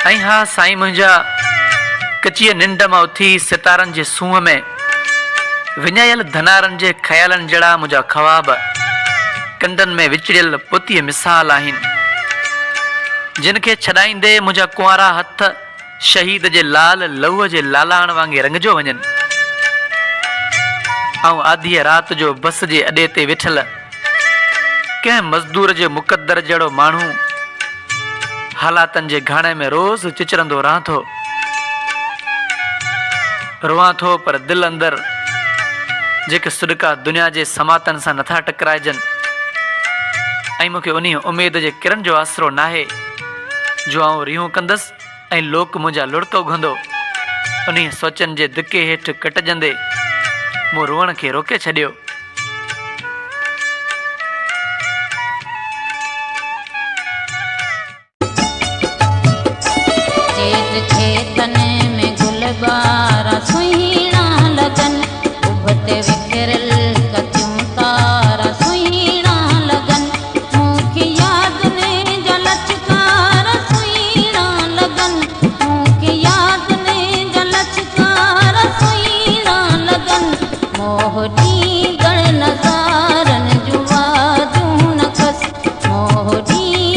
ऐं हा साईं, मुंहिंजा कचीअ निंड मां उथी सितारनि जे सूंहं में विञायल धनारनि जे ख़्यालनि जहिड़ा मुंहिंजा ख़्वाब कंडनि में विचड़ियल पोतीअ मिसाल आहिनि, जिन खे छॾाईंदे मुंहिंजा कुंवारा हथ शहीद जे लाल लहूअ जे लालाण वांगुरु रंगजो वञनि। ऐं आधीअ राति जो बस जे अॾे ते वेठल कंहिं मज़दूर जे मुक़दर जहिड़ो माण्हू हालातनि जे घाणे में रोज़ चिचरंदो रहां थो, रोआं थो, पर दिलि अंदरि जेके सुॾका दुनिया जे समातनि सां नथा टकराइजनि। ऐं मूंखे उन उमेद जे किरण जो आसरो नाहे जो आउं रिहूं कंदसि ऐं लोक मुंहिंजा लुड़को घुंदो। उन सोचनि जे धिके हेठि कटिजंदे मूं रोअण खे रोके छॾियो। खेतन में गुल बारा सुहिणा लगन, उभते विखिरल कचियूं तारा सुहिणा लगन, मूंखे यादि ने जा लचकार सुहिणा लगन, मूंखे यादि ने जा लचकार सुहिणा लगन, मोह